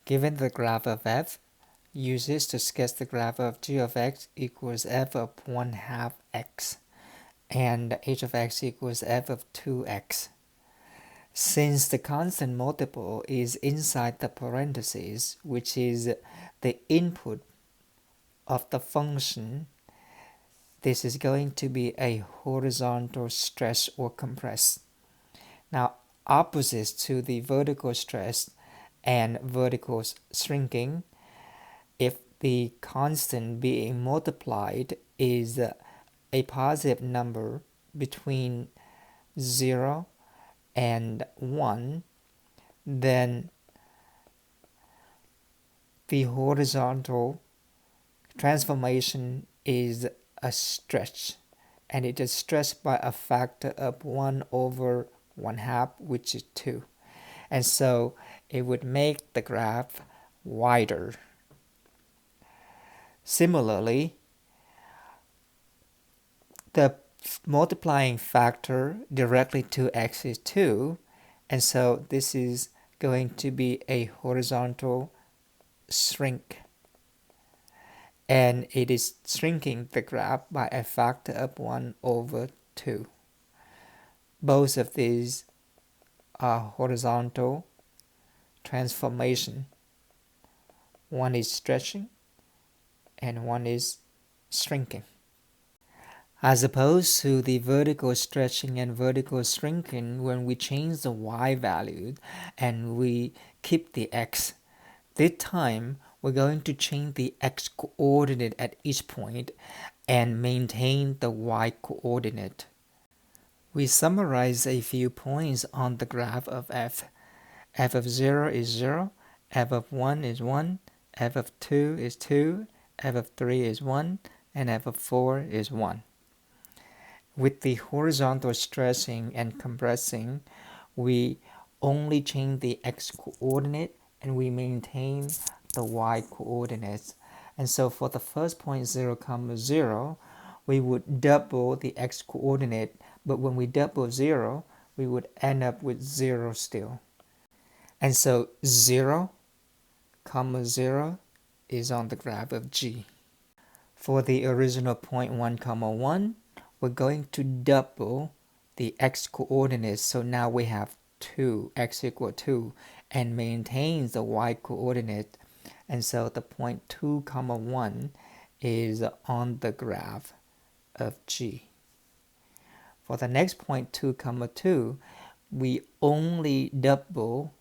Given the graph of f, use this to sketch the graph of g of x equals f of 1/2 x and h of x equals f of 2x. Since the constant multiple is inside the parentheses, which is the input of the function, this is going to be a horizontal stretch or compress. Now, opposites to the vertical stretch and vertical shrinking, if the constant being multiplied is a positive number between 0 and 1, then the horizontal transformation is a stretch, and it is stretched by a factor of 1/1/2, which is 2. And so it would make the graph wider. Similarly, the multiplying factor directly to x is 2, and so this is going to be a horizontal shrink, and it is shrinking the graph by a factor of 1/2. Both of these are horizontal transformation. One is stretching and one is shrinking. As opposed to the vertical stretching and vertical shrinking, when we change the y value and we keep the x, this time we're going to change the x coordinate at each point and maintain the y coordinate. We summarize a few points on the graph of f. f of 0 is 0, f of 1 is 1, f of 2 is 2, f of 3 is 1, and f of 4 is 1. With the horizontal stretching and compressing, we only change the x coordinate and we maintain the y coordinates. And so for the first point 0, 0, we would double the x coordinate, but when we double 0, we would end up with 0 still. And so 0, 0 is on the graph of g. For the original point 1, 1, we're going to double the x coordinates, so now we have 2, x equal 2, and maintains the y coordinate, and so the point 2, 1 is on the graph of g. For the next point 2, 2, we only double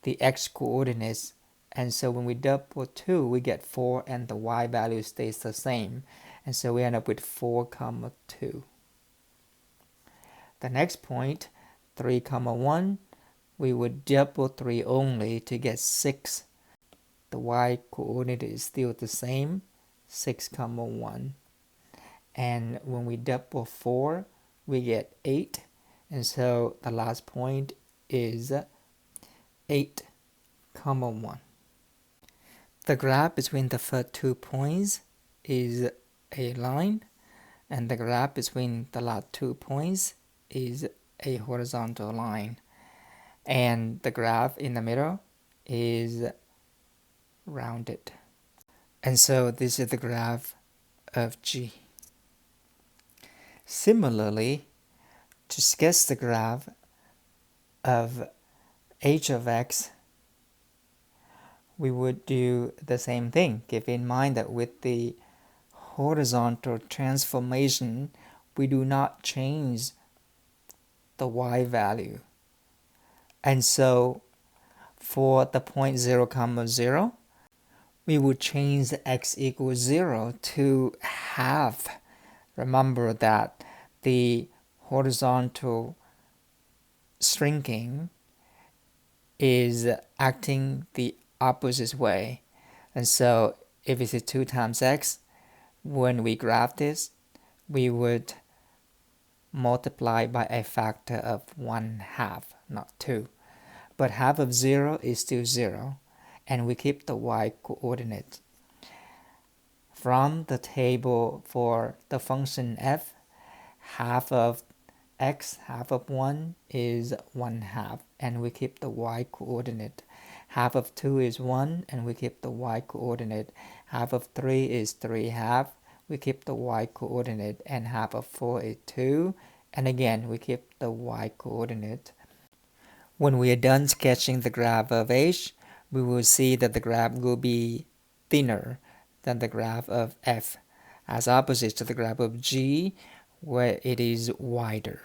the x coordinates, and so when we double 2, we get 4, and the y value stays the same. And so we end up with 4, 2. The next point, 3, 1, we would double 3 only to get 6. The y coordinate is still the same, 6, 1. And when we double 4, we get 8. And so the last point is 8, 1. The graph between the first 2 points is a line, and the graph between the last 2 points is a horizontal line, and the graph in the middle is rounded. And so this is the graph of g. Similarly, to sketch the graph of h of x, we would do the same thing. Keep in mind that with the horizontal transformation, we do not change the y value. And so for the point 0, 0, we would change the x equals 0 to half. Remember that the horizontal shrinking is acting the opposite way. And so if it's 2 times x, when we graph this, we would multiply by a factor of 1/2, not 2. But half of 0 is still 0, and we keep the y coordinate. From the table for the function f, half of x half of 1 is 1/2 and we keep the y coordinate. Half of 2 is 1 and we keep the y coordinate. Half of 3 is 3/2, we keep the y coordinate, and half of 4 is 2, and again we keep the y coordinate. When we are done sketching the graph of h, we will see that the graph will be thinner than the graph of f, as opposite to the graph of g, where it is wider.